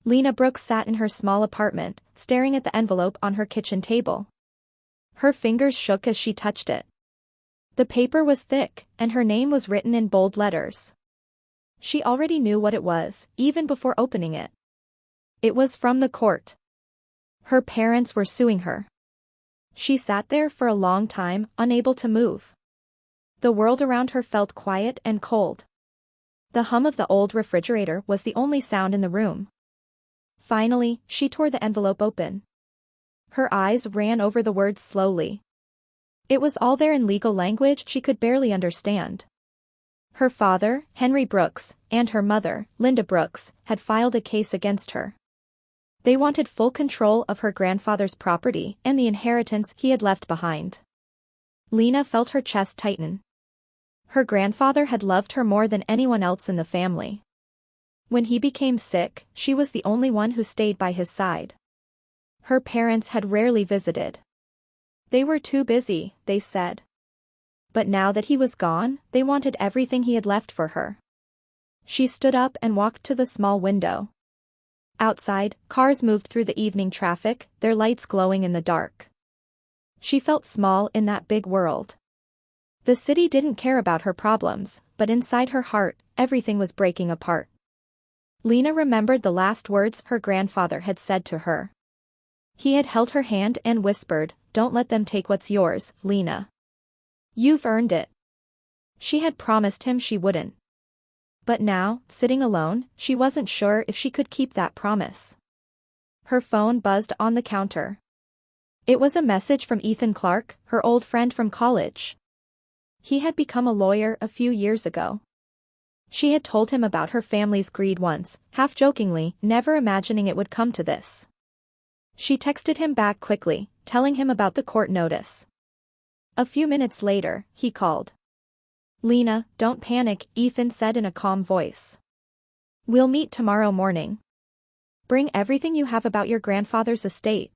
Lena Brooks sat in her small apartment, staring at the envelope on her kitchen table. Her fingers shook as she touched it. The paper was thick, and her name was written in bold letters. She already knew what it was, even before opening it. It was from the court. Her parents were suing her. She sat there for a long time, unable to move. The world around her felt quiet and cold. The hum of the old refrigerator was the only sound in the room. Finally, she tore the envelope open. Her eyes ran over the words slowly. It was all there in legal language she could barely understand. Her father, Henry Brooks, and her mother, Linda Brooks, had filed a case against her. They wanted full control of her grandfather's property and the inheritance he had left behind. Lena felt her chest tighten. Her grandfather had loved her more than anyone else in the family. When he became sick, she was the only one who stayed by his side. Her parents had rarely visited. They were too busy, they said. But now that he was gone, they wanted everything he had left for her. She stood up and walked to the small window. Outside, cars moved through the evening traffic, their lights glowing in the dark. She felt small in that big world. The city didn't care about her problems, but inside her heart, everything was breaking apart. Lena remembered the last words her grandfather had said to her. He had held her hand and whispered, "Don't let them take what's yours, Lena. You've earned it." She had promised him she wouldn't. But now, sitting alone, she wasn't sure if she could keep that promise. Her phone buzzed on the counter. It was a message from Ethan Clark, her old friend from college. He had become a lawyer a few years ago. She had told him about her family's greed once, half-jokingly, never imagining it would come to this. She texted him back quickly, telling him about the court notice. A few minutes later, he called. "Lena, don't panic," Ethan said in a calm voice. "We'll meet tomorrow morning. Bring everything you have about your grandfather's estate.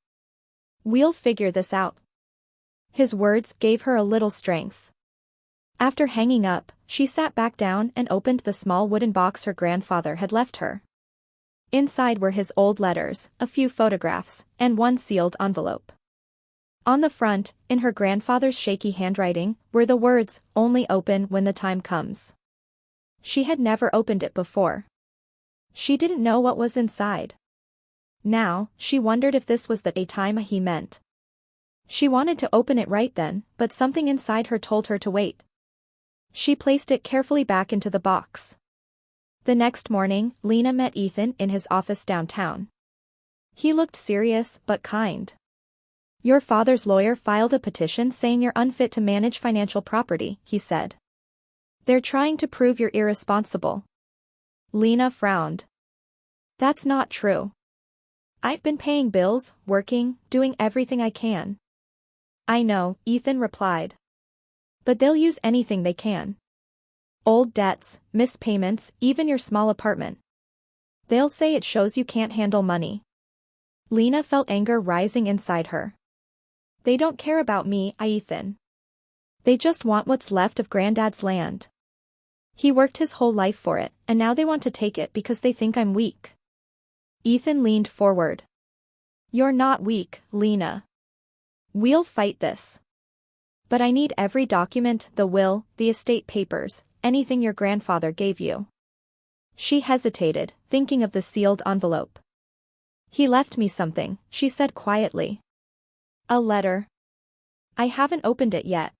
We'll figure this out." His words gave her a little strength. After hanging up, she sat back down and opened the small wooden box her grandfather had left her. Inside were his old letters, a few photographs, and one sealed envelope. On the front, in her grandfather's shaky handwriting, were the words, "Only open when the time comes." She had never opened it before. She didn't know what was inside. Now, she wondered if this was the time he meant. She wanted to open it right then, but something inside her told her to wait. She placed it carefully back into the box. The next morning, Lena met Ethan in his office downtown. He looked serious but kind. "Your father's lawyer filed a petition saying you're unfit to manage financial property," he said. "They're trying to prove you're irresponsible." Lena frowned. "That's not true. I've been paying bills, working, doing everything I can." "I know," Ethan replied. "But they'll use anything they can. Old debts, missed payments, even your small apartment. They'll say it shows you can't handle money." Lena felt anger rising inside her. "They don't care about me, Ethan. They just want what's left of Granddad's land. He worked his whole life for it, and now they want to take it because they think I'm weak." Ethan leaned forward. "You're not weak, Lena. We'll fight this. But I need every document, the will, the estate papers, anything your grandfather gave you." She hesitated, thinking of the sealed envelope. "He left me something," she said quietly. "A letter. I haven't opened it yet."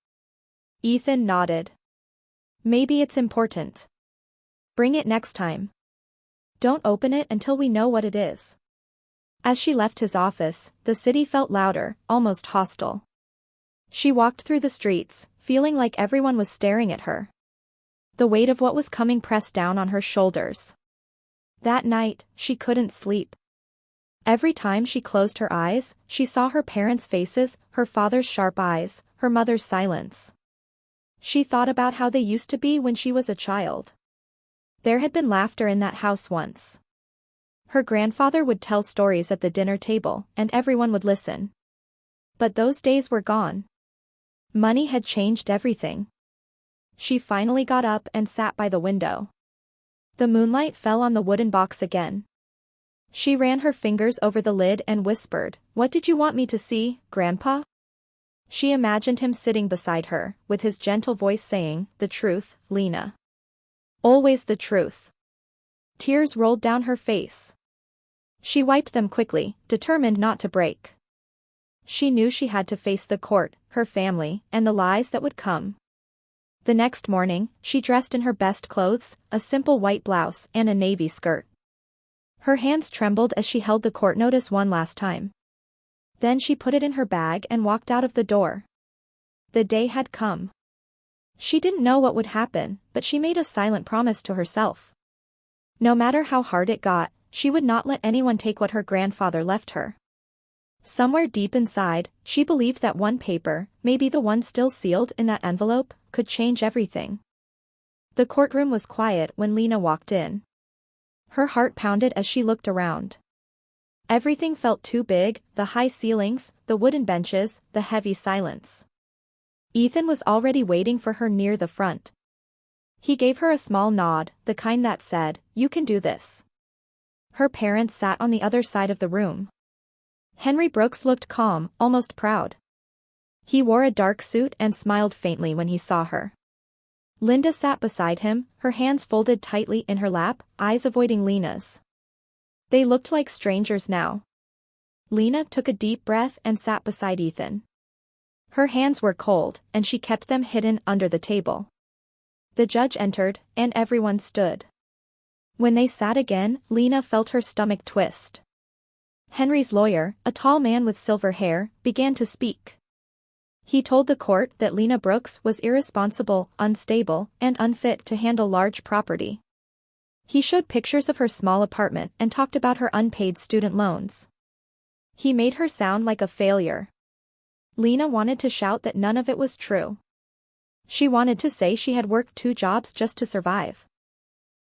Ethan nodded. "Maybe it's important. Bring it next time. Don't open it until we know what it is." As she left his office, the city felt louder, almost hostile. She walked through the streets, feeling like everyone was staring at her. The weight of what was coming pressed down on her shoulders. That night, she couldn't sleep. Every time she closed her eyes, she saw her parents' faces, her father's sharp eyes, her mother's silence. She thought about how they used to be when she was a child. There had been laughter in that house once. Her grandfather would tell stories at the dinner table, and everyone would listen. But those days were gone. Money had changed everything. She finally got up and sat by the window. The moonlight fell on the wooden box again. She ran her fingers over the lid and whispered, "What did you want me to see, Grandpa?" She imagined him sitting beside her, with his gentle voice saying, "The truth, Lena. Always the truth." Tears rolled down her face. She wiped them quickly, determined not to break. She knew she had to face the court, her family, and the lies that would come. The next morning, she dressed in her best clothes, a simple white blouse and a navy skirt. Her hands trembled as she held the court notice one last time. Then she put it in her bag and walked out of the door. The day had come. She didn't know what would happen, but she made a silent promise to herself. No matter how hard it got, she would not let anyone take what her grandfather left her. Somewhere deep inside, she believed that one paper, maybe the one still sealed in that envelope, could change everything. The courtroom was quiet when Lena walked in. Her heart pounded as she looked around. Everything felt too big, the high ceilings, the wooden benches, the heavy silence. Ethan was already waiting for her near the front. He gave her a small nod, the kind that said, "You can do this." Her parents sat on the other side of the room. Henry Brooks looked calm, almost proud. He wore a dark suit and smiled faintly when he saw her. Linda sat beside him, her hands folded tightly in her lap, eyes avoiding Lena's. They looked like strangers now. Lena took a deep breath and sat beside Ethan. Her hands were cold, and she kept them hidden under the table. The judge entered, and everyone stood. When they sat again, Lena felt her stomach twist. Henry's lawyer, a tall man with silver hair, began to speak. He told the court that Lena Brooks was irresponsible, unstable, and unfit to handle large property. He showed pictures of her small apartment and talked about her unpaid student loans. He made her sound like a failure. Lena wanted to shout that none of it was true. She wanted to say she had worked 2 jobs just to survive.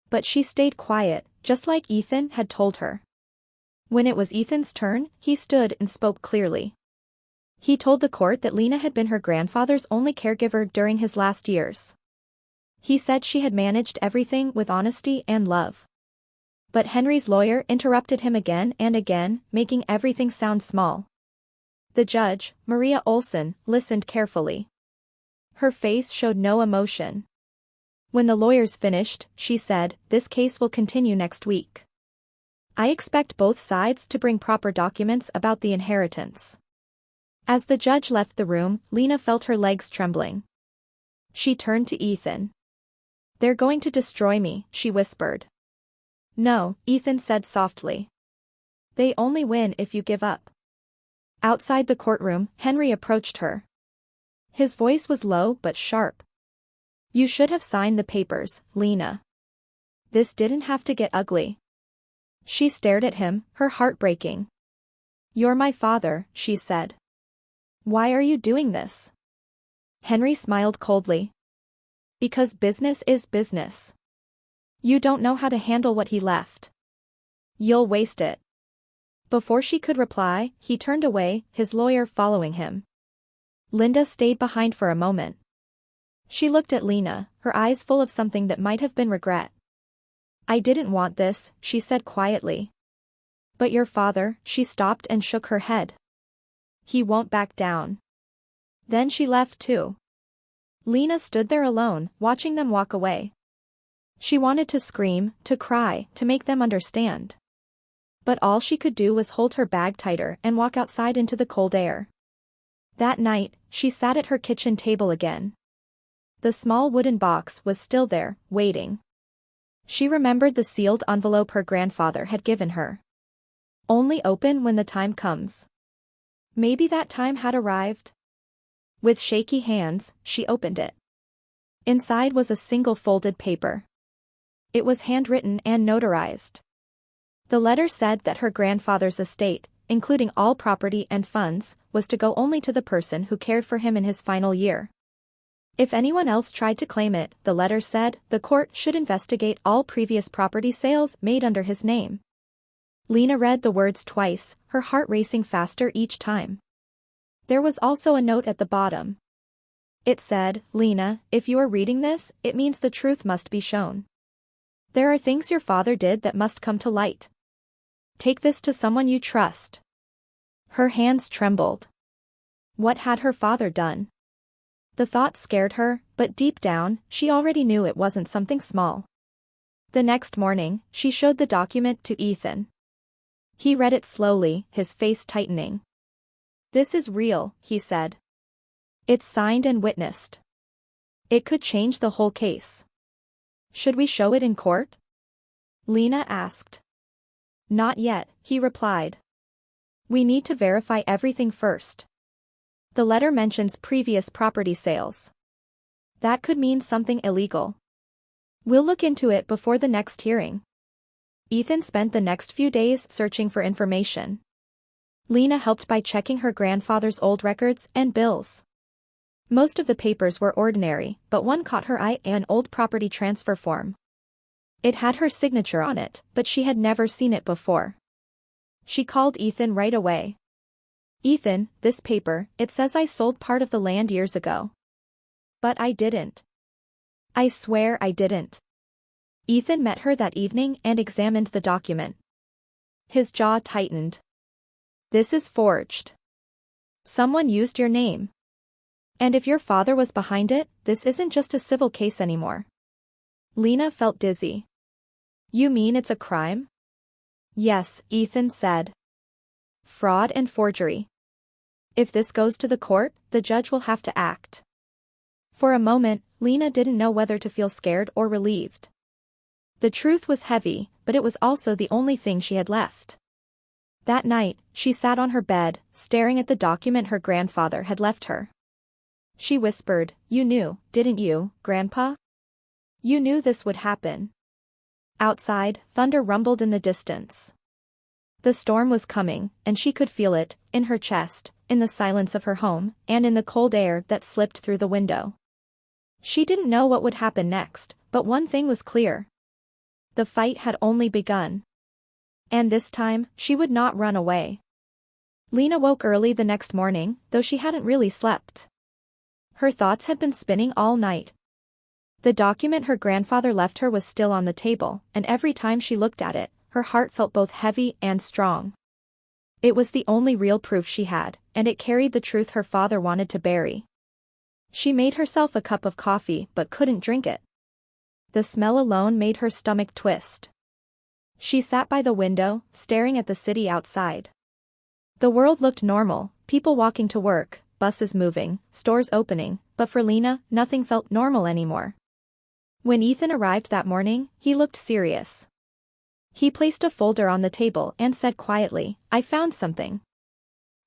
But she stayed quiet, just like Ethan had told her. When it was Ethan's turn, he stood and spoke clearly. He told the court that Lena had been her grandfather's only caregiver during his last years. He said she had managed everything with honesty and love. But Henry's lawyer interrupted him again and again, making everything sound small. The judge, Maria Olson, listened carefully. Her face showed no emotion. When the lawyers finished, she said, "This case will continue next week. I expect both sides to bring proper documents about the inheritance." As the judge left the room, Lena felt her legs trembling. She turned to Ethan. "They're going to destroy me," she whispered. "No," Ethan said softly. "They only win if you give up." Outside the courtroom, Henry approached her. His voice was low but sharp. "You should have signed the papers, Lena. This didn't have to get ugly." She stared at him, her heart breaking. "You're my father," she said. "Why are you doing this?" Henry smiled coldly. "Because business is business. You don't know how to handle what he left. You'll waste it." Before she could reply, he turned away, his lawyer following him. Linda stayed behind for a moment. She looked at Lena, her eyes full of something that might have been regret. "I didn't want this," she said quietly. "But your father," she stopped and shook her head. "He won't back down." Then she left too. Lena stood there alone, watching them walk away. She wanted to scream, to cry, to make them understand. But all she could do was hold her bag tighter and walk outside into the cold air. That night, she sat at her kitchen table again. The small wooden box was still there, waiting. She remembered the sealed envelope her grandfather had given her. "Only open when the time comes." Maybe that time had arrived. With shaky hands, she opened it. Inside was a single folded paper. It was handwritten and notarized. The letter said that her grandfather's estate, including all property and funds, was to go only to the person who cared for him in his final year. If anyone else tried to claim it, the letter said, the court should investigate all previous property sales made under his name. Lena read the words twice, her heart racing faster each time. There was also a note at the bottom. It said, "Lena, if you are reading this, it means the truth must be shown. There are things your father did that must come to light. Take this to someone you trust. Her hands trembled. What had her father done? The thought scared her, but deep down, she already knew it wasn't something small. The next morning, she showed the document to Ethan. He read it slowly, his face tightening. This is real, he said. It's signed and witnessed. It could change the whole case. Should we show it in court? Lena asked. Not yet, he replied. We need to verify everything first. The letter mentions previous property sales. That could mean something illegal. We'll look into it before the next hearing. Ethan spent the next few days searching for information. Lena helped by checking her grandfather's old records and bills. Most of the papers were ordinary, but one caught her eye: an old property transfer form. It had her signature on it, but she had never seen it before. She called Ethan right away. Ethan, this paper, it says I sold part of the land years ago. But I didn't. I swear I didn't. Ethan met her that evening and examined the document. His jaw tightened. This is forged. Someone used your name. And if your father was behind it, this isn't just a civil case anymore. Lena felt dizzy. You mean it's a crime? Yes, Ethan said. Fraud and forgery. If this goes to the court, the judge will have to act. For a moment, Lena didn't know whether to feel scared or relieved. The truth was heavy, but it was also the only thing she had left. That night, she sat on her bed, staring at the document her grandfather had left her. She whispered, You knew, didn't you, Grandpa? You knew this would happen. Outside, thunder rumbled in the distance. The storm was coming, and she could feel it, in her chest, in the silence of her home, and in the cold air that slipped through the window. She didn't know what would happen next, but one thing was clear. The fight had only begun. And this time, she would not run away. Lena woke early the next morning, though she hadn't really slept. Her thoughts had been spinning all night. The document her grandfather left her was still on the table, and every time she looked at it, her heart felt both heavy and strong. It was the only real proof she had, and it carried the truth her father wanted to bury. She made herself a cup of coffee but couldn't drink it. The smell alone made her stomach twist. She sat by the window, staring at the city outside. The world looked normal, people walking to work, buses moving, stores opening, but for Lena, nothing felt normal anymore. When Ethan arrived that morning, he looked serious. He placed a folder on the table and said quietly, I found something.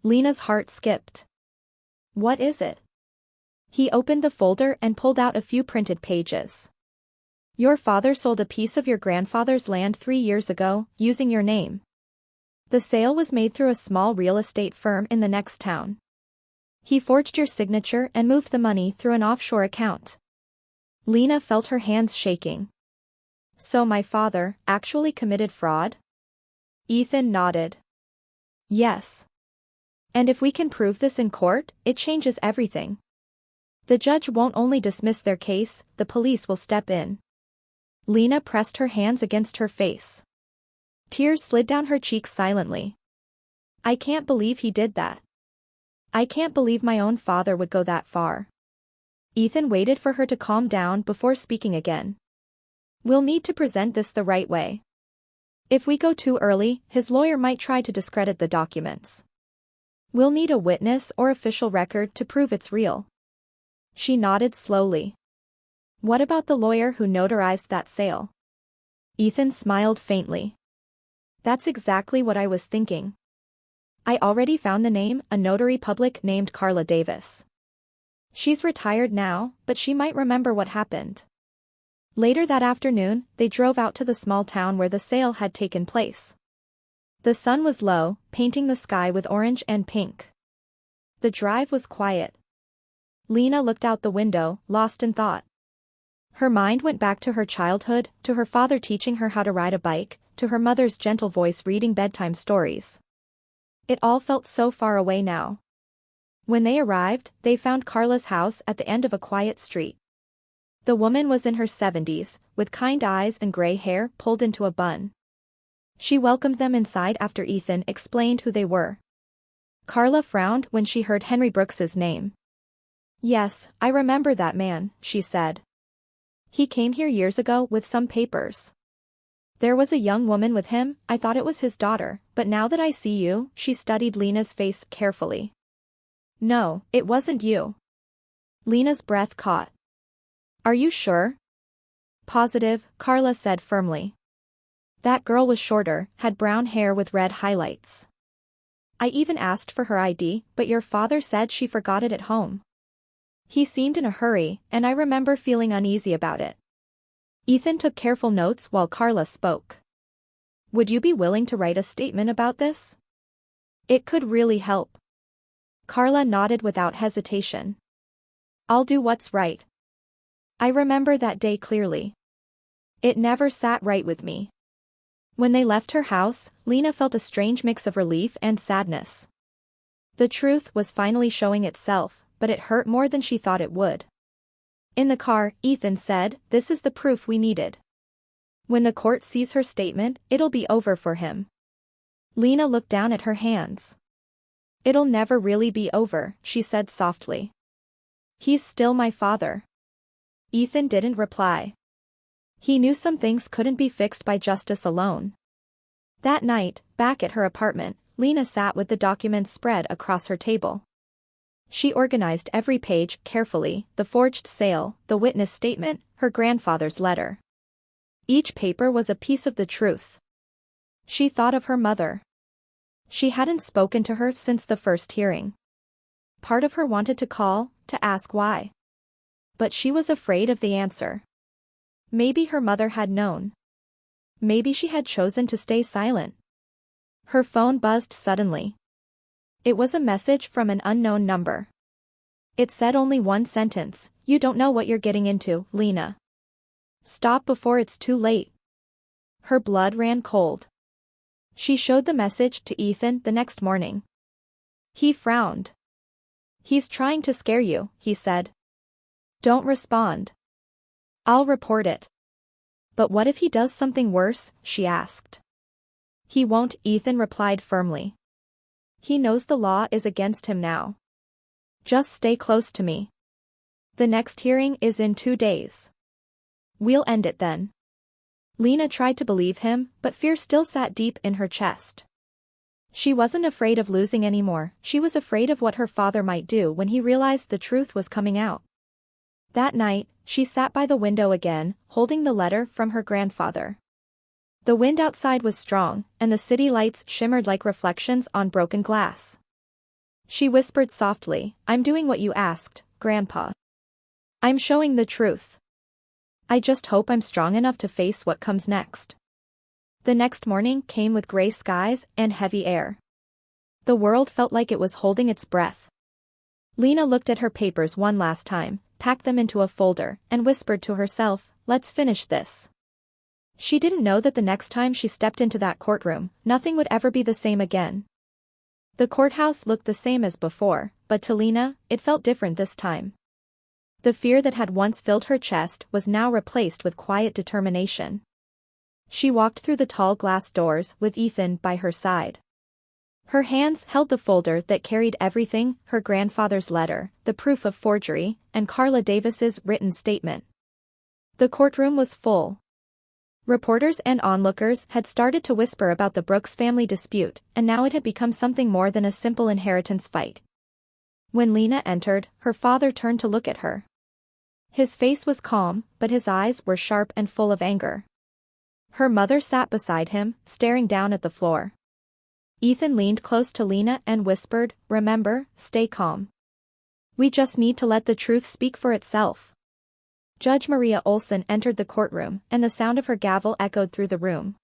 Lena's heart skipped. What is it? He opened the folder and pulled out a few printed pages. Your father sold a piece of your grandfather's land 3 years ago, using your name. The sale was made through a small real estate firm in the next town. He forged your signature and moved the money through an offshore account. Lena felt her hands shaking. So my father actually committed fraud? Ethan nodded. Yes. And if we can prove this in court, it changes everything. The judge won't only dismiss their case, the police will step in. Lena pressed her hands against her face. Tears slid down her cheeks silently. I can't believe he did that. I can't believe my own father would go that far. Ethan waited for her to calm down before speaking again. We'll need to present this the right way. If we go too early, his lawyer might try to discredit the documents. We'll need a witness or official record to prove it's real. She nodded slowly. What about the lawyer who notarized that sale? Ethan smiled faintly. That's exactly what I was thinking. I already found the name, a notary public named Carla Davis. She's retired now, but she might remember what happened. Later that afternoon, they drove out to the small town where the sale had taken place. The sun was low, painting the sky with orange and pink. The drive was quiet. Lena looked out the window, lost in thought. Her mind went back to her childhood, to her father teaching her how to ride a bike, to her mother's gentle voice reading bedtime stories. It all felt so far away now. When they arrived, they found Carla's house at the end of a quiet street. The woman was in her 70s, with kind eyes and gray hair pulled into a bun. She welcomed them inside after Ethan explained who they were. Carla frowned when she heard Henry Brooks's name. "Yes, I remember that man," she said. "He came here years ago with some papers. There was a young woman with him. I thought it was his daughter, but now that I see you," she studied Lena's face carefully. "No, it wasn't you." Lena's breath caught. "Are you sure?" "Positive," Carla said firmly. "That girl was shorter, had brown hair with red highlights. I even asked for her ID, but your father said she forgot it at home. He seemed in a hurry, and I remember feeling uneasy about it." Ethan took careful notes while Carla spoke. "Would you be willing to write a statement about this? It could really help." Carla nodded without hesitation. "I'll do what's right. I remember that day clearly. It never sat right with me." When they left her house, Lena felt a strange mix of relief and sadness. The truth was finally showing itself, but it hurt more than she thought it would. In the car, Ethan said, "This is the proof we needed. When the court sees her statement, it'll be over for him." Lena looked down at her hands. "It'll never really be over," she said softly. "He's still my father." Ethan didn't reply. He knew some things couldn't be fixed by justice alone. That night, back at her apartment, Lena sat with the documents spread across her table. She organized every page carefully: the forged sale, the witness statement, her grandfather's letter. Each paper was a piece of the truth. She thought of her mother. She hadn't spoken to her since the first hearing. Part of her wanted to call, to ask why. But she was afraid of the answer. Maybe her mother had known. Maybe she had chosen to stay silent. Her phone buzzed suddenly. It was a message from an unknown number. It said only one sentence: "You don't know what you're getting into, Lena. Stop before it's too late." Her blood ran cold. She showed the message to Ethan the next morning. He frowned. "He's trying to scare you," he said. "Don't respond. I'll report it." "But what if he does something worse?" she asked. "He won't," Ethan replied firmly. "He knows the law is against him now. Just stay close to me. The next hearing is in 2 days. We'll end it then." Lena tried to believe him, but fear still sat deep in her chest. She wasn't afraid of losing anymore, she was afraid of what her father might do when he realized the truth was coming out. That night, she sat by the window again, holding the letter from her grandfather. The wind outside was strong, and the city lights shimmered like reflections on broken glass. She whispered softly, "I'm doing what you asked, Grandpa. I'm showing the truth. I just hope I'm strong enough to face what comes next." The next morning came with gray skies and heavy air. The world felt like it was holding its breath. Lena looked at her papers one last time, packed them into a folder, and whispered to herself, "Let's finish this." She didn't know that the next time she stepped into that courtroom, nothing would ever be the same again. The courthouse looked the same as before, but to Lena, it felt different this time. The fear that had once filled her chest was now replaced with quiet determination. She walked through the tall glass doors with Ethan by her side. Her hands held the folder that carried everything: her grandfather's letter, the proof of forgery, and Carla Davis's written statement. The courtroom was full. Reporters and onlookers had started to whisper about the Brooks family dispute, and now it had become something more than a simple inheritance fight. When Lena entered, her father turned to look at her. His face was calm, but his eyes were sharp and full of anger. Her mother sat beside him, staring down at the floor. Ethan leaned close to Lena and whispered, "Remember, stay calm. We just need to let the truth speak for itself." Judge Maria Olson entered the courtroom, and the sound of her gavel echoed through the room.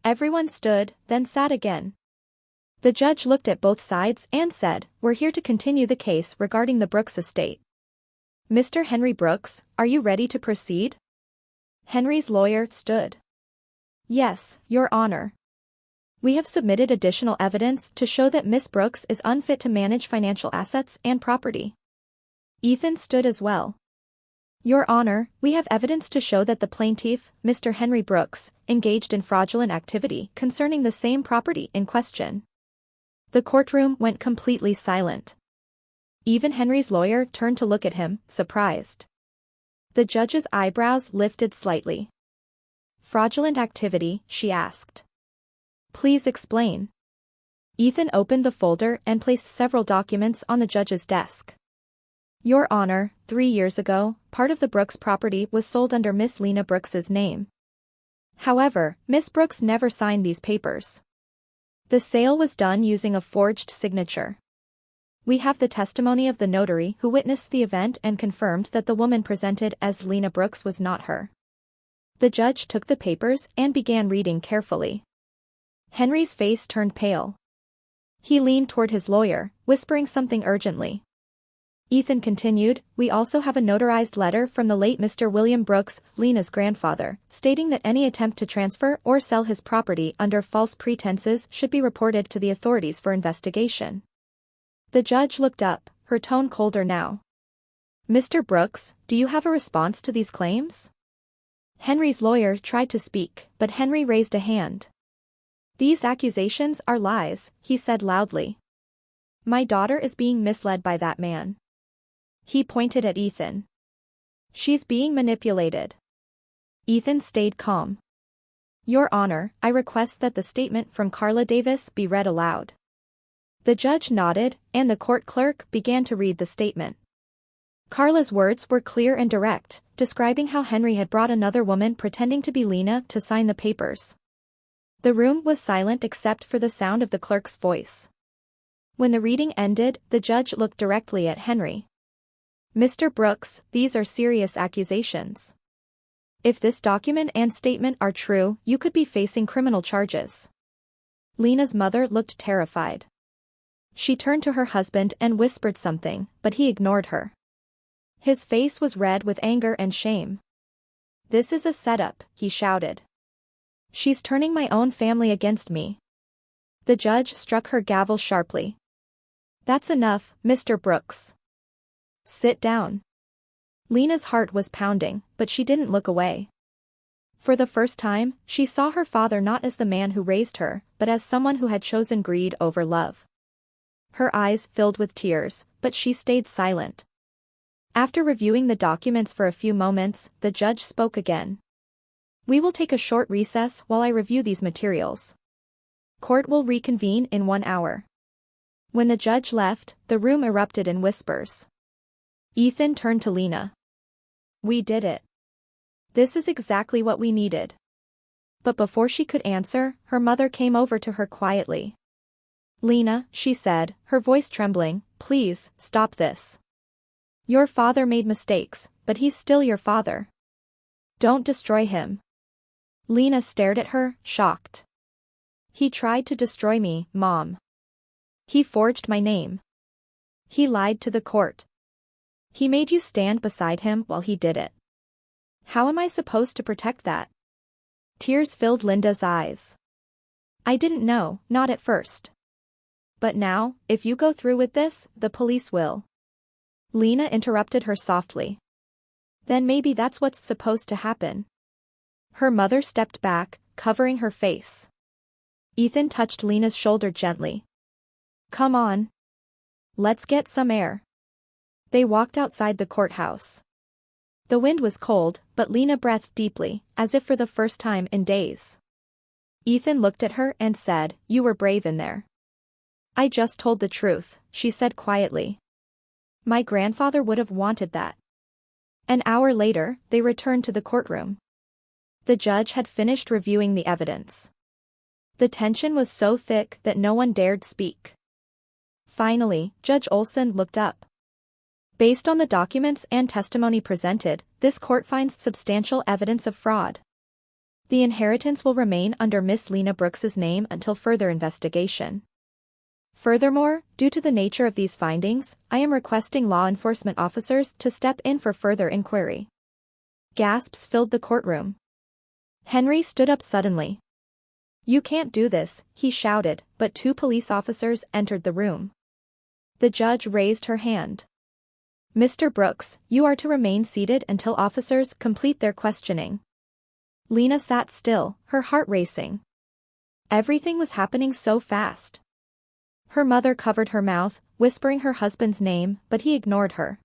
Everyone stood, then sat again. The judge looked at both sides and said, "We're here to continue the case regarding the Brooks estate. Mr. Henry Brooks, are you ready to proceed?" Henry's lawyer stood. "Yes, Your Honor. We have submitted additional evidence to show that Miss Brooks is unfit to manage financial assets and property." Ethan stood as well. Your Honor, we have evidence to show that the plaintiff, Mr. Henry Brooks, engaged in fraudulent activity concerning the same property in question. The courtroom went completely silent. Even Henry's lawyer turned to look at him, surprised. The judge's eyebrows lifted slightly. Fraudulent activity, she asked. Please explain. Ethan opened the folder and placed several documents on the judge's desk. Your Honor, 3 years ago, part of the Brooks property was sold under Miss Lena Brooks's name. However, Miss Brooks never signed these papers. The sale was done using a forged signature. We have the testimony of the notary who witnessed the event and confirmed that the woman presented as Lena Brooks was not her. The judge took the papers and began reading carefully. Henry's face turned pale. He leaned toward his lawyer, whispering something urgently. Ethan continued, we also have a notarized letter from the late Mr. William Brooks, Lena's grandfather, stating that any attempt to transfer or sell his property under false pretenses should be reported to the authorities for investigation. The judge looked up, her tone colder now. Mr. Brooks, do you have a response to these claims? Henry's lawyer tried to speak, but Henry raised a hand. These accusations are lies, he said loudly. My daughter is being misled by that man. He pointed at Ethan. She's being manipulated. Ethan stayed calm. Your Honor, I request that the statement from Carla Davis be read aloud. The judge nodded, and the court clerk began to read the statement. Carla's words were clear and direct, describing how Henry had brought another woman pretending to be Lena to sign the papers. The room was silent except for the sound of the clerk's voice. When the reading ended, the judge looked directly at Henry. Mr. Brooks, these are serious accusations. If this document and statement are true, you could be facing criminal charges. Lena's mother looked terrified. She turned to her husband and whispered something, but he ignored her. His face was red with anger and shame. This is a setup, he shouted. She's turning my own family against me. The judge struck her gavel sharply. That's enough, Mr. Brooks. Sit down. Lena's heart was pounding, but she didn't look away. For the first time, she saw her father not as the man who raised her, but as someone who had chosen greed over love. Her eyes filled with tears, but she stayed silent. After reviewing the documents for a few moments, the judge spoke again. We will take a short recess while I review these materials. Court will reconvene in 1 hour. When the judge left, the room erupted in whispers. Ethan turned to Lena. We did it. This is exactly what we needed. But before she could answer, her mother came over to her quietly. Lena, she said, her voice trembling, please, stop this. Your father made mistakes, but he's still your father. Don't destroy him. Lena stared at her, shocked. He tried to destroy me, Mom. He forged my name. He lied to the court. He made you stand beside him while he did it. How am I supposed to protect that? Tears filled Linda's eyes. I didn't know, not at first. But now, if you go through with this, the police will. Lena interrupted her softly. Then maybe that's what's supposed to happen. Her mother stepped back, covering her face. Ethan touched Lena's shoulder gently. Come on. Let's get some air. They walked outside the courthouse. The wind was cold, but Lena breathed deeply, as if for the first time in days. Ethan looked at her and said, You were brave in there. I just told the truth, she said quietly. My grandfather would have wanted that. An hour later, they returned to the courtroom. The judge had finished reviewing the evidence. The tension was so thick that no one dared speak. Finally, Judge Olson looked up. Based on the documents and testimony presented, this court finds substantial evidence of fraud. The inheritance will remain under Miss Lena Brooks's name until further investigation. Furthermore, due to the nature of these findings, I am requesting law enforcement officers to step in for further inquiry. Gasps filled the courtroom. Henry stood up suddenly. You can't do this, he shouted, but 2 police officers entered the room. The judge raised her hand. Mr. Brooks, you are to remain seated until officers complete their questioning. Lena sat still, her heart racing. Everything was happening so fast. Her mother covered her mouth, whispering her husband's name, but he ignored her.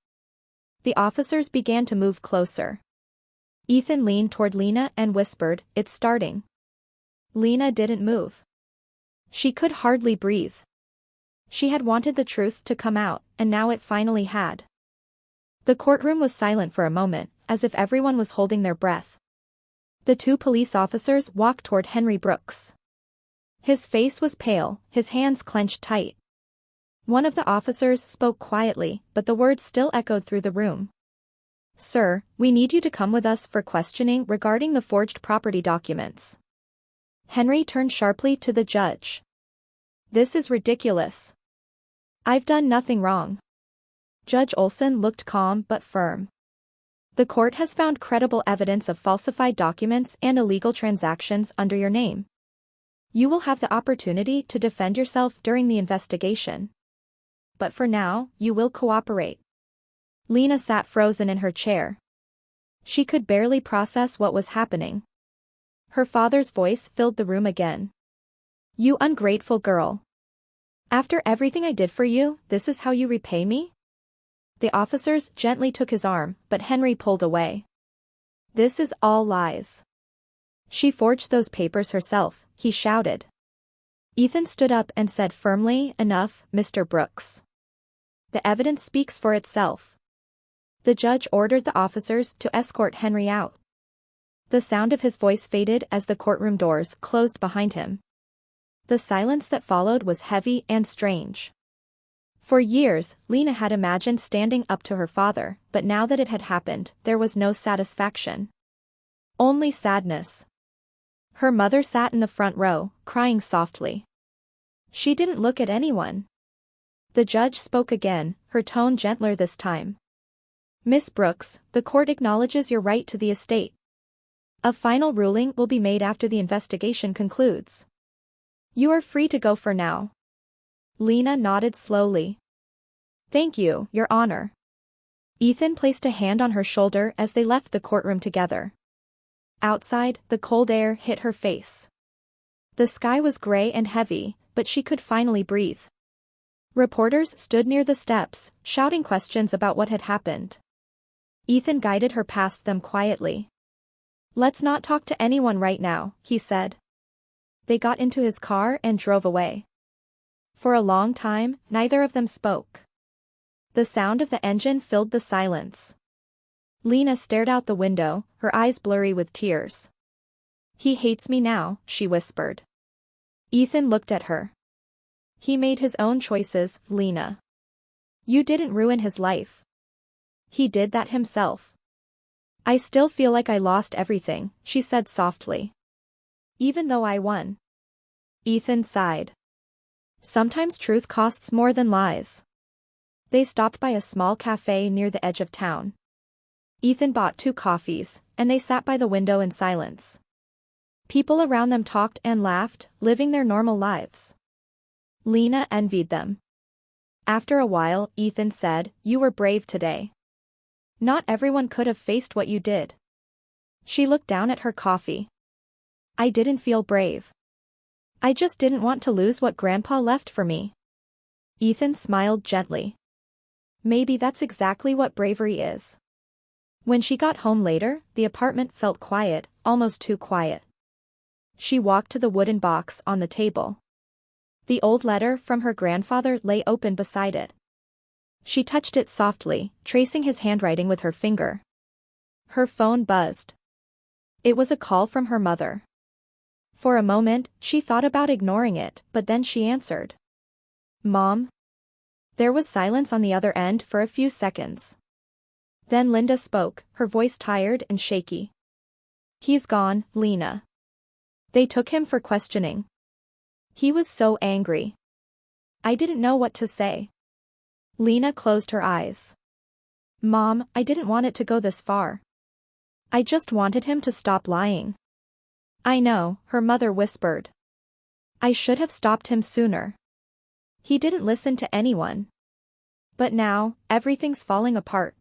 The officers began to move closer. Ethan leaned toward Lena and whispered, "It's starting." Lena didn't move. She could hardly breathe. She had wanted the truth to come out, and now it finally had. The courtroom was silent for a moment, as if everyone was holding their breath. The two police officers walked toward Henry Brooks. His face was pale, his hands clenched tight. One of the officers spoke quietly, but the words still echoed through the room. "Sir, we need you to come with us for questioning regarding the forged property documents." Henry turned sharply to the judge. "This is ridiculous. I've done nothing wrong." Judge Olson looked calm but firm. "The court has found credible evidence of falsified documents and illegal transactions under your name. You will have the opportunity to defend yourself during the investigation. But for now, you will cooperate." Lena sat frozen in her chair. She could barely process what was happening. Her father's voice filled the room again. "You ungrateful girl. After everything I did for you, this is how you repay me?" The officers gently took his arm, but Henry pulled away. "This is all lies. She forged those papers herself," he shouted. Ethan stood up and said firmly, "Enough, Mr. Brooks. The evidence speaks for itself." The judge ordered the officers to escort Henry out. The sound of his voice faded as the courtroom doors closed behind him. The silence that followed was heavy and strange. For years, Lena had imagined standing up to her father, but now that it had happened, there was no satisfaction. Only sadness. Her mother sat in the front row, crying softly. She didn't look at anyone. The judge spoke again, her tone gentler this time. "Miss Brooks, the court acknowledges your right to the estate. A final ruling will be made after the investigation concludes. You are free to go for now." Lena nodded slowly. "Thank you, Your Honor." Ethan placed a hand on her shoulder as they left the courtroom together. Outside, the cold air hit her face. The sky was gray and heavy, but she could finally breathe. Reporters stood near the steps, shouting questions about what had happened. Ethan guided her past them quietly. "Let's not talk to anyone right now," he said. They got into his car and drove away. For a long time, neither of them spoke. The sound of the engine filled the silence. Lena stared out the window, her eyes blurry with tears. "He hates me now," she whispered. Ethan looked at her. "He made his own choices, Lena. You didn't ruin his life. He did that himself." "I still feel like I lost everything," she said softly. "Even though I won." Ethan sighed. "Sometimes truth costs more than lies." They stopped by a small cafe near the edge of town. Ethan bought 2 coffees, and they sat by the window in silence. People around them talked and laughed, living their normal lives. Lena envied them. After a while, Ethan said, "You were brave today. Not everyone could have faced what you did." She looked down at her coffee. "I didn't feel brave. I just didn't want to lose what Grandpa left for me." Ethan smiled gently. "Maybe that's exactly what bravery is." When she got home later, the apartment felt quiet, almost too quiet. She walked to the wooden box on the table. The old letter from her grandfather lay open beside it. She touched it softly, tracing his handwriting with her finger. Her phone buzzed. It was a call from her mother. For a moment, she thought about ignoring it, but then she answered. "Mom?" There was silence on the other end for a few seconds. Then Linda spoke, her voice tired and shaky. "He's gone, Lena. They took him for questioning. He was so angry. I didn't know what to say." Lena closed her eyes. "Mom, I didn't want it to go this far. I just wanted him to stop lying." "I know," her mother whispered. "I should have stopped him sooner. He didn't listen to anyone." But now, everything's falling apart.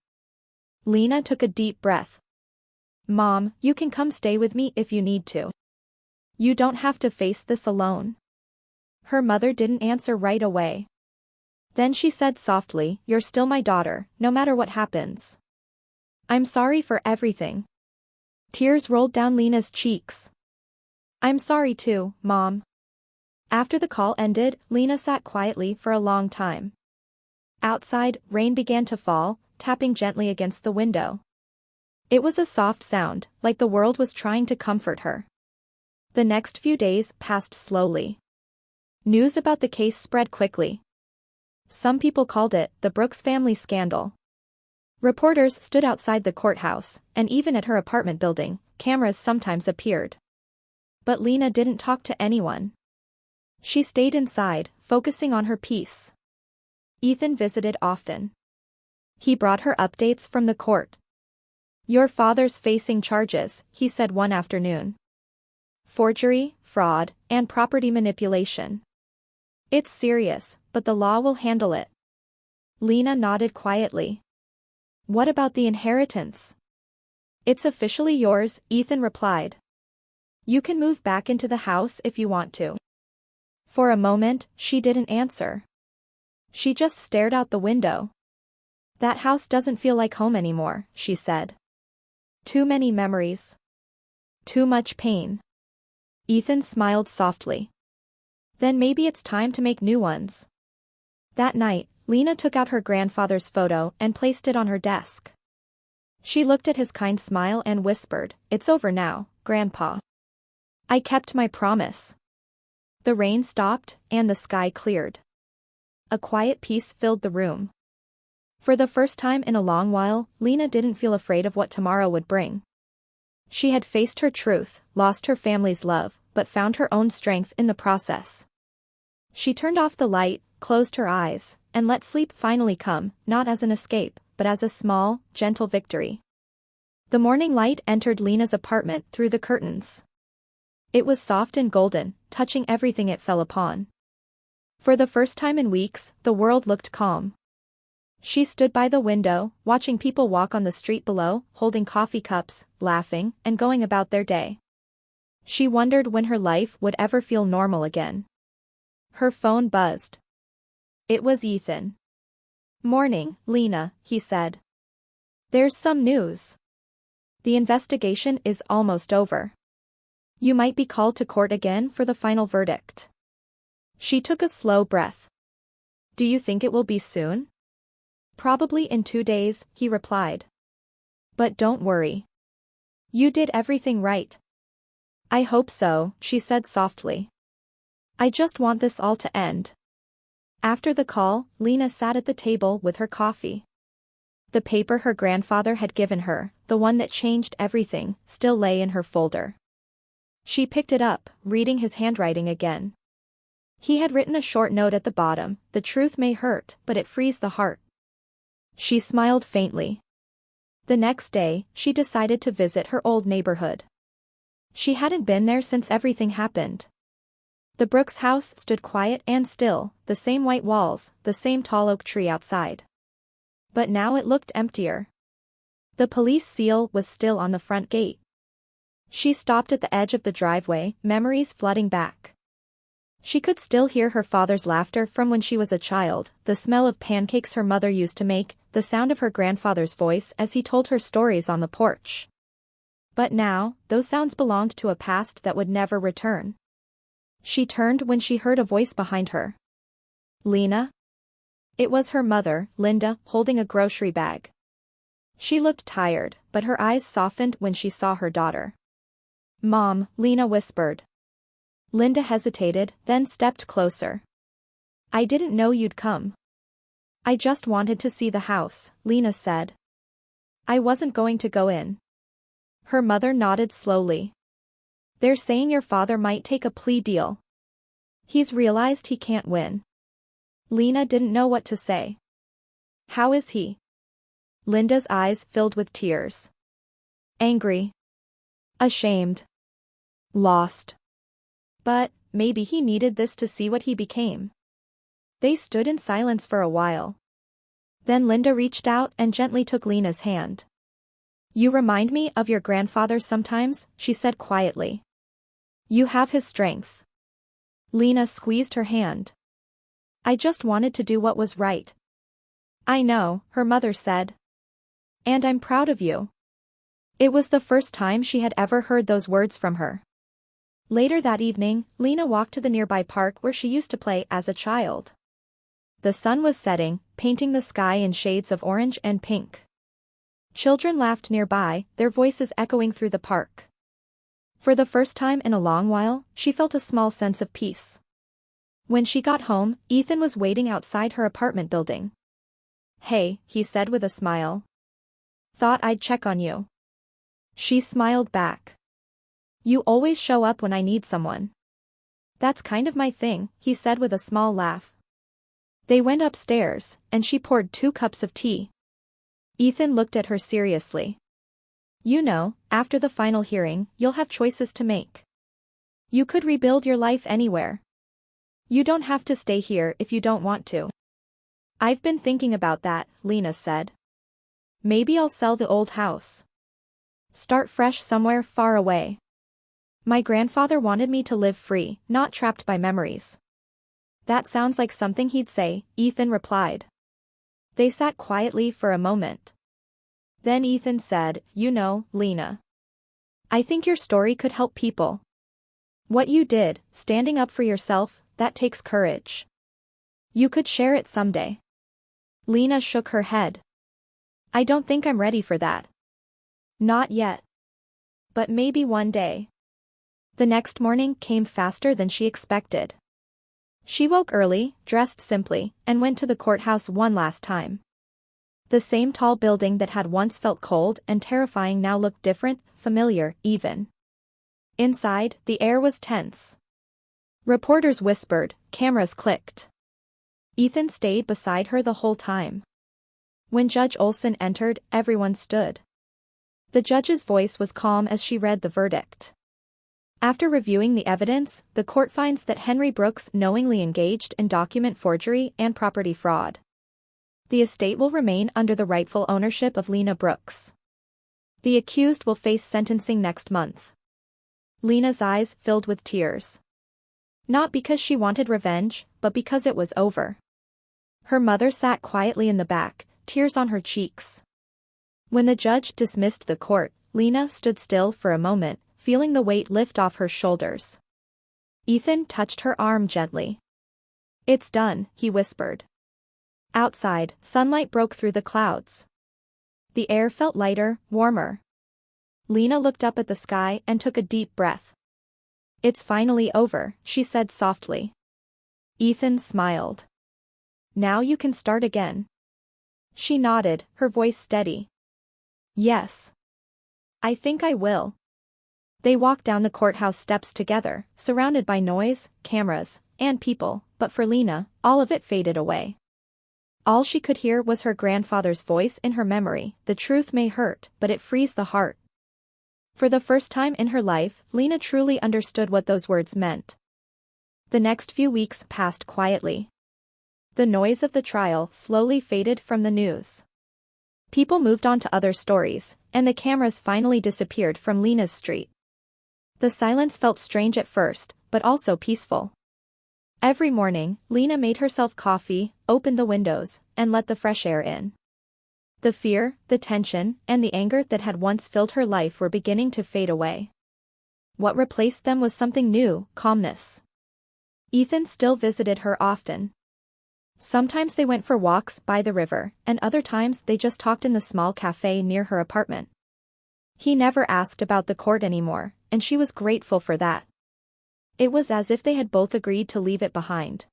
Lena took a deep breath. Mom, you can come stay with me if you need to. You don't have to face this alone. Her mother didn't answer right away. Then she said softly, "You're still my daughter, no matter what happens. I'm sorry for everything." Tears rolled down Lena's cheeks. "I'm sorry too, Mom." After the call ended, Lena sat quietly for a long time. Outside, rain began to fall, tapping gently against the window. It was a soft sound, like the world was trying to comfort her. The next few days passed slowly. News about the case spread quickly. Some people called it the Brooks family scandal. Reporters stood outside the courthouse, and even at her apartment building, cameras sometimes appeared. But Lena didn't talk to anyone. She stayed inside, focusing on her peace. Ethan visited often. He brought her updates from the court. "Your father's facing charges," he said one afternoon. "Forgery, fraud, and property manipulation. It's serious, but the law will handle it." Lena nodded quietly. "What about the inheritance?" "It's officially yours," Ethan replied. "You can move back into the house if you want to." For a moment, she didn't answer. She just stared out the window. "That house doesn't feel like home anymore," she said. "Too many memories. Too much pain." Ethan smiled softly. "Then maybe it's time to make new ones." That night, Lena took out her grandfather's photo and placed it on her desk. She looked at his kind smile and whispered, "It's over now, Grandpa. I kept my promise." The rain stopped, and the sky cleared. A quiet peace filled the room. For the first time in a long while, Lena didn't feel afraid of what tomorrow would bring. She had faced her truth, lost her family's love, but found her own strength in the process. She turned off the light, closed her eyes, and let sleep finally come, not as an escape, but as a small, gentle victory. The morning light entered Lena's apartment through the curtains. It was soft and golden, touching everything it fell upon. For the first time in weeks, the world looked calm. She stood by the window, watching people walk on the street below, holding coffee cups, laughing, and going about their day. She wondered when her life would ever feel normal again. Her phone buzzed. It was Ethan. "Morning, Lena," he said. "There's some news. The investigation is almost over. You might be called to court again for the final verdict." She took a slow breath. "Do you think it will be soon?" "Probably in 2 days," he replied. "But don't worry. You did everything right." "I hope so," she said softly. "I just want this all to end." After the call, Lena sat at the table with her coffee. The paper her grandfather had given her, the one that changed everything, still lay in her folder. She picked it up, reading his handwriting again. He had written a short note at the bottom, "The truth may hurt, but it frees the heart." She smiled faintly. The next day, she decided to visit her old neighborhood. She hadn't been there since everything happened. The Brooks house stood quiet and still, the same white walls, the same tall oak tree outside. But now it looked emptier. The police seal was still on the front gate. She stopped at the edge of the driveway, memories flooding back. She could still hear her father's laughter from when she was a child, the smell of pancakes her mother used to make, the sound of her grandfather's voice as he told her stories on the porch. But now, those sounds belonged to a past that would never return. She turned when she heard a voice behind her. "Lena?" It was her mother, Linda, holding a grocery bag. She looked tired, but her eyes softened when she saw her daughter. "Mom," Lena whispered. Linda hesitated, then stepped closer. "I didn't know you'd come." "I just wanted to see the house," Lena said. "I wasn't going to go in." Her mother nodded slowly. "They're saying your father might take a plea deal. He's realized he can't win." Lena didn't know what to say. "How is he?" Linda's eyes filled with tears. "Angry. Ashamed. Lost. But, maybe he needed this to see what he became." They stood in silence for a while. Then Linda reached out and gently took Lena's hand. "You remind me of your grandfather sometimes," she said quietly. "You have his strength." Lena squeezed her hand. "I just wanted to do what was right." "I know," her mother said. "And I'm proud of you." It was the first time she had ever heard those words from her. Later that evening, Lena walked to the nearby park where she used to play as a child. The sun was setting, painting the sky in shades of orange and pink. Children laughed nearby, their voices echoing through the park. For the first time in a long while, she felt a small sense of peace. When she got home, Ethan was waiting outside her apartment building. "Hey," he said with a smile. "Thought I'd check on you." She smiled back. "You always show up when I need someone." "That's kind of my thing," he said with a small laugh. They went upstairs, and she poured 2 cups of tea. Ethan looked at her seriously. "You know, after the final hearing, you'll have choices to make. You could rebuild your life anywhere. You don't have to stay here if you don't want to." "I've been thinking about that," Lena said. "Maybe I'll sell the old house. Start fresh somewhere far away. My grandfather wanted me to live free, not trapped by memories." "That sounds like something he'd say," Ethan replied. They sat quietly for a moment. Then Ethan said, "You know, Lena, I think your story could help people. What you did, standing up for yourself, that takes courage. You could share it someday." Lena shook her head. "I don't think I'm ready for that. Not yet. But maybe one day." The next morning came faster than she expected. She woke early, dressed simply, and went to the courthouse one last time. The same tall building that had once felt cold and terrifying now looked different, familiar, even. Inside, the air was tense. Reporters whispered, cameras clicked. Ethan stayed beside her the whole time. When Judge Olson entered, everyone stood. The judge's voice was calm as she read the verdict. After reviewing the evidence, the court finds that Henry Brooks knowingly engaged in document forgery and property fraud. The estate will remain under the rightful ownership of Lena Brooks. The accused will face sentencing next month. Lena's eyes filled with tears. Not because she wanted revenge, but because it was over. Her mother sat quietly in the back, tears on her cheeks. When the judge dismissed the court, Lena stood still for a moment, feeling the weight lift off her shoulders. Ethan touched her arm gently. "It's done," he whispered. Outside, sunlight broke through the clouds. The air felt lighter, warmer. Lena looked up at the sky and took a deep breath. "It's finally over," she said softly. Ethan smiled. "Now you can start again." She nodded, her voice steady. "Yes. I think I will." They walked down the courthouse steps together, surrounded by noise, cameras, and people, but for Lena, all of it faded away. All she could hear was her grandfather's voice in her memory. "The truth may hurt, but it frees the heart." For the first time in her life, Lena truly understood what those words meant. The next few weeks passed quietly. The noise of the trial slowly faded from the news. People moved on to other stories, and the cameras finally disappeared from Lena's street. The silence felt strange at first, but also peaceful. Every morning, Lena made herself coffee, opened the windows, and let the fresh air in. The fear, the tension, and the anger that had once filled her life were beginning to fade away. What replaced them was something new, calmness. Ethan still visited her often. Sometimes they went for walks by the river, and other times they just talked in the small cafe near her apartment. He never asked about the court anymore, and she was grateful for that. It was as if they had both agreed to leave it behind.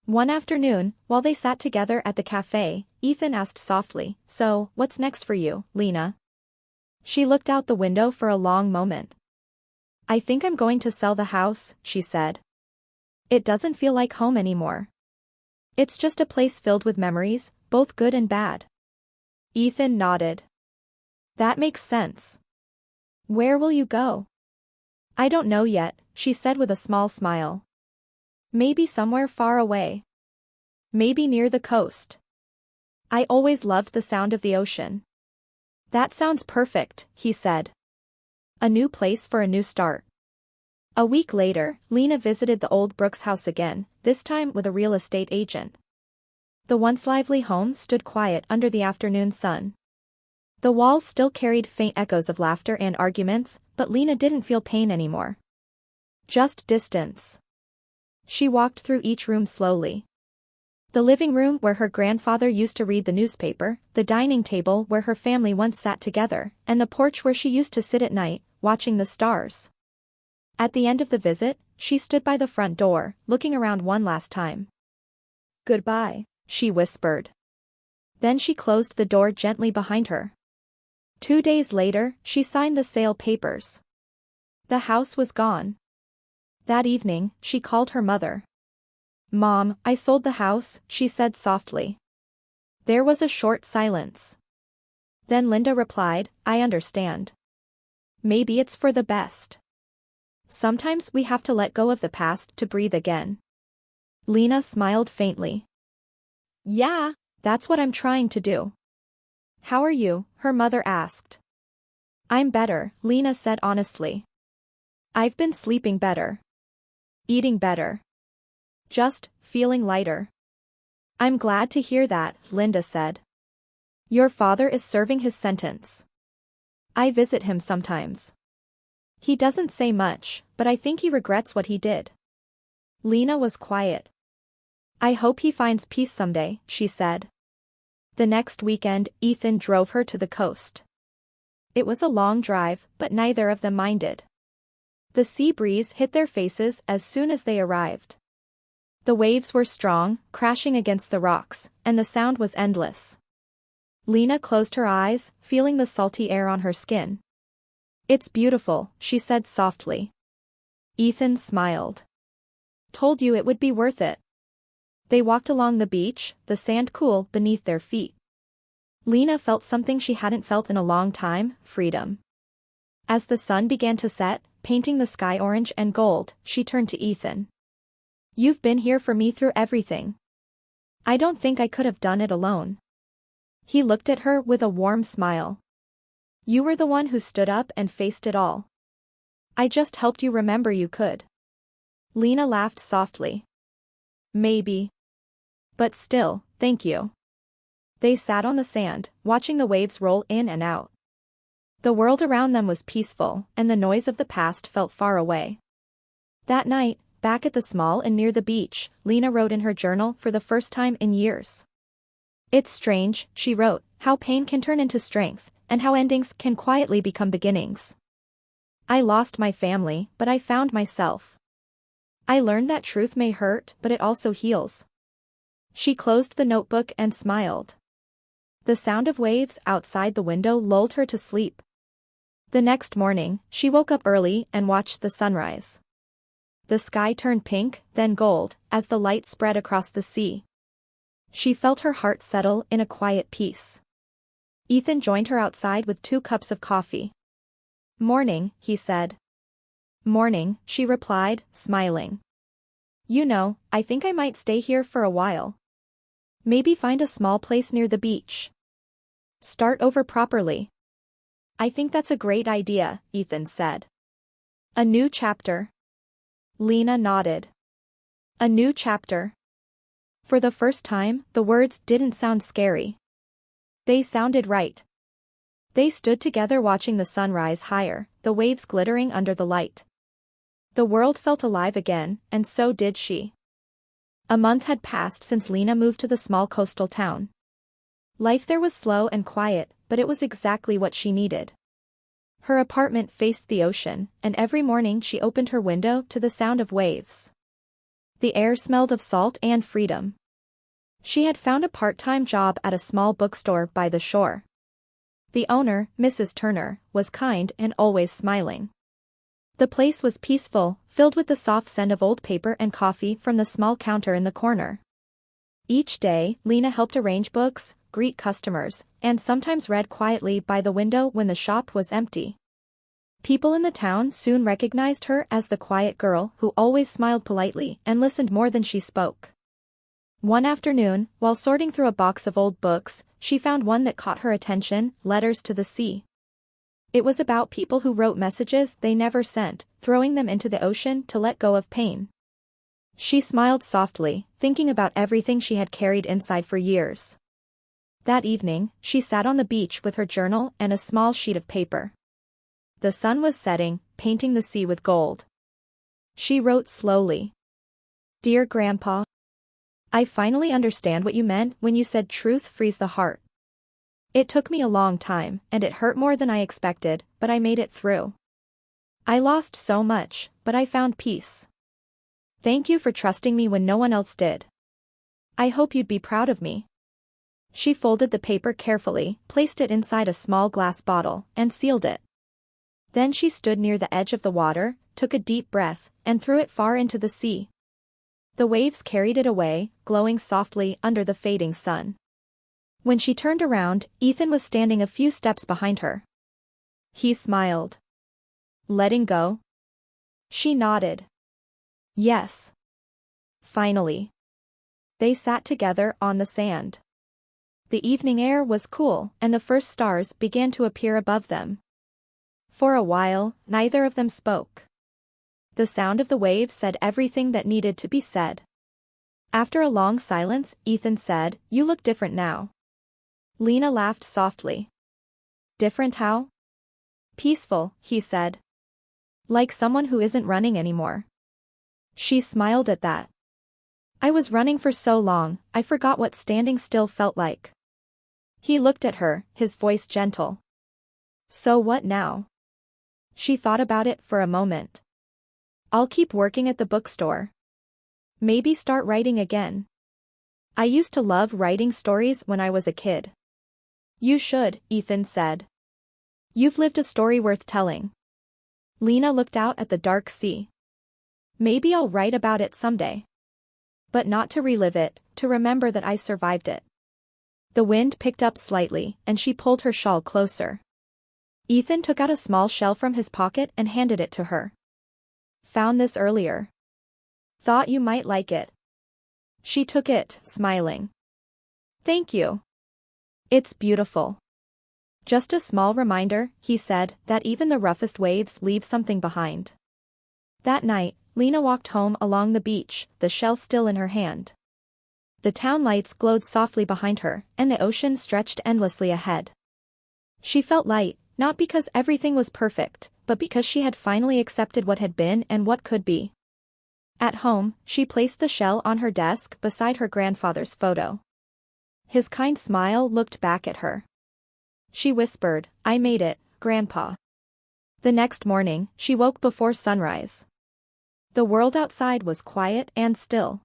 One afternoon, while they sat together at the cafe, Ethan asked softly, "So, what's next for you, Lena?" She looked out the window for a long moment. "I think I'm going to sell the house," she said. "It doesn't feel like home anymore. It's just a place filled with memories, both good and bad." Ethan nodded. "That makes sense. Where will you go?" "I don't know yet," she said with a small smile. "Maybe somewhere far away. Maybe near the coast. I always loved the sound of the ocean. That sounds perfect, he said. A new place for a new start. A week later, Lena visited the old Brooks house again, this time with a real estate agent. The once lively home stood quiet under the afternoon sun. The walls still carried faint echoes of laughter and arguments, but Lena didn't feel pain anymore. Just distance. She walked through each room slowly. The living room where her grandfather used to read the newspaper, the dining table where her family once sat together, and the porch where she used to sit at night, watching the stars. At the end of the visit, she stood by the front door, looking around one last time. "Goodbye," she whispered. Then she closed the door gently behind her. 2 days later, she signed the sale papers. The house was gone. That evening, she called her mother. "Mom, I sold the house," she said softly. There was a short silence. Then Linda replied, "I understand. Maybe it's for the best. Sometimes we have to let go of the past to breathe again." Lena smiled faintly. "Yeah, that's what I'm trying to do." "How are you?" her mother asked. "I'm better," Lena said honestly. "I've been sleeping better. Eating better. Just feeling lighter." "I'm glad to hear that," Linda said. "Your father is serving his sentence. I visit him sometimes. He doesn't say much, but I think he regrets what he did." Lena was quiet. "I hope he finds peace someday," she said. The next weekend, Ethan drove her to the coast. It was a long drive, but neither of them minded. The sea breeze hit their faces as soon as they arrived. The waves were strong, crashing against the rocks, and the sound was endless. Lena closed her eyes, feeling the salty air on her skin. "It's beautiful," she said softly. Ethan smiled. "Told you it would be worth it." They walked along the beach, the sand cool beneath their feet. Lena felt something she hadn't felt in a long time, freedom. As the sun began to set, painting the sky orange and gold, she turned to Ethan. "You've been here for me through everything. I don't think I could have done it alone." He looked at her with a warm smile. "You were the one who stood up and faced it all. I just helped you remember you could." Lena laughed softly. "Maybe. But still, thank you." They sat on the sand, watching the waves roll in and out. The world around them was peaceful, and the noise of the past felt far away. That night, back at the small inn near the beach, Lena wrote in her journal for the first time in years. "It's strange," she wrote, "how pain can turn into strength, and how endings can quietly become beginnings. I lost my family, but I found myself. I learned that truth may hurt, but it also heals." She closed the notebook and smiled. The sound of waves outside the window lulled her to sleep. The next morning, she woke up early and watched the sunrise. The sky turned pink, then gold, as the light spread across the sea. She felt her heart settle in a quiet peace. Ethan joined her outside with 2 cups of coffee. "Morning," he said. "Morning," she replied, smiling. "You know, I think I might stay here for a while. Maybe find a small place near the beach. Start over properly." "I think that's a great idea," Ethan said. "A new chapter." Lena nodded. A new chapter. For the first time, the words didn't sound scary. They sounded right. They stood together watching the sun rise higher, the waves glittering under the light. The world felt alive again, and so did she. A month had passed since Lena moved to the small coastal town. Life there was slow and quiet, but it was exactly what she needed. Her apartment faced the ocean, and every morning she opened her window to the sound of waves. The air smelled of salt and freedom. She had found a part-time job at a small bookstore by the shore. The owner, Mrs. Turner, was kind and always smiling. The place was peaceful, filled with the soft scent of old paper and coffee from the small counter in the corner. Each day, Lena helped arrange books, greet customers, and sometimes read quietly by the window when the shop was empty. People in the town soon recognized her as the quiet girl who always smiled politely and listened more than she spoke. One afternoon, while sorting through a box of old books, she found one that caught her attention, Letters to the Sea. It was about people who wrote messages they never sent, throwing them into the ocean to let go of pain. She smiled softly, thinking about everything she had carried inside for years. That evening, she sat on the beach with her journal and a small sheet of paper. The sun was setting, painting the sea with gold. She wrote slowly. Dear Grandpa, I finally understand what you meant when you said truth frees the heart. It took me a long time, and it hurt more than I expected, but I made it through. I lost so much, but I found peace. Thank you for trusting me when no one else did. I hope you'd be proud of me. She folded the paper carefully, placed it inside a small glass bottle, and sealed it. Then she stood near the edge of the water, took a deep breath, and threw it far into the sea. The waves carried it away, glowing softly under the fading sun. When she turned around, Ethan was standing a few steps behind her. He smiled. Letting go? She nodded. Yes. Finally. They sat together on the sand. The evening air was cool, and the first stars began to appear above them. For a while, neither of them spoke. The sound of the waves said everything that needed to be said. After a long silence, Ethan said, You look different now. Lena laughed softly. Different how? Peaceful, he said. Like someone who isn't running anymore. She smiled at that. I was running for so long, I forgot what standing still felt like. He looked at her, his voice gentle. So what now? She thought about it for a moment. I'll keep working at the bookstore. Maybe start writing again. I used to love writing stories when I was a kid. You should, Ethan said. You've lived a story worth telling. Lena looked out at the dark sea. Maybe I'll write about it someday. But not to relive it, to remember that I survived it. The wind picked up slightly, and she pulled her shawl closer. Ethan took out a small shell from his pocket and handed it to her. Found this earlier. Thought you might like it. She took it, smiling. Thank you. It's beautiful. Just a small reminder, he said, that even the roughest waves leave something behind. That night, Lena walked home along the beach, the shell still in her hand. The town lights glowed softly behind her, and the ocean stretched endlessly ahead. She felt light, not because everything was perfect, but because she had finally accepted what had been and what could be. At home, she placed the shell on her desk beside her grandfather's photo. His kind smile looked back at her. She whispered, I made it, Grandpa. The next morning, she woke before sunrise. The world outside was quiet and still.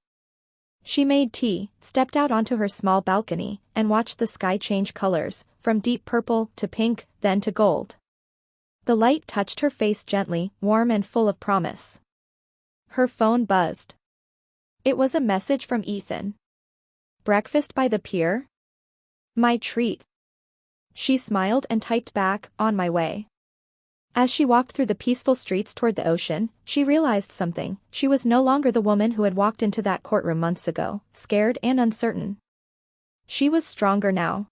She made tea, stepped out onto her small balcony, and watched the sky change colors, from deep purple to pink, then to gold. The light touched her face gently, warm and full of promise. Her phone buzzed. It was a message from Ethan. Breakfast by the pier? My treat. She smiled and typed back, on my way. As she walked through the peaceful streets toward the ocean, she realized something. She was no longer the woman who had walked into that courtroom months ago, scared and uncertain. She was stronger now.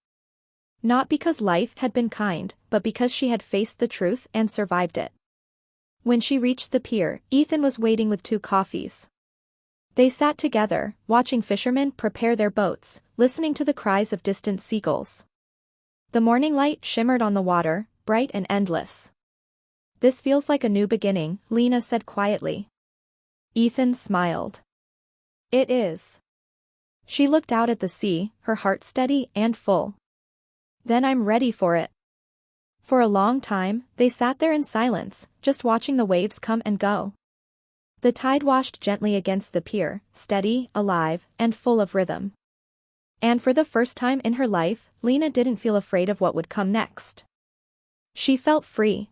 Not because life had been kind, but because she had faced the truth and survived it. When she reached the pier, Ethan was waiting with 2 coffees. They sat together, watching fishermen prepare their boats, listening to the cries of distant seagulls. The morning light shimmered on the water, bright and endless. This feels like a new beginning, Lena said quietly. Ethan smiled. It is. She looked out at the sea, her heart steady and full. Then I'm ready for it. For a long time, they sat there in silence, just watching the waves come and go. The tide washed gently against the pier, steady, alive, and full of rhythm. And for the first time in her life, Lena didn't feel afraid of what would come next. She felt free.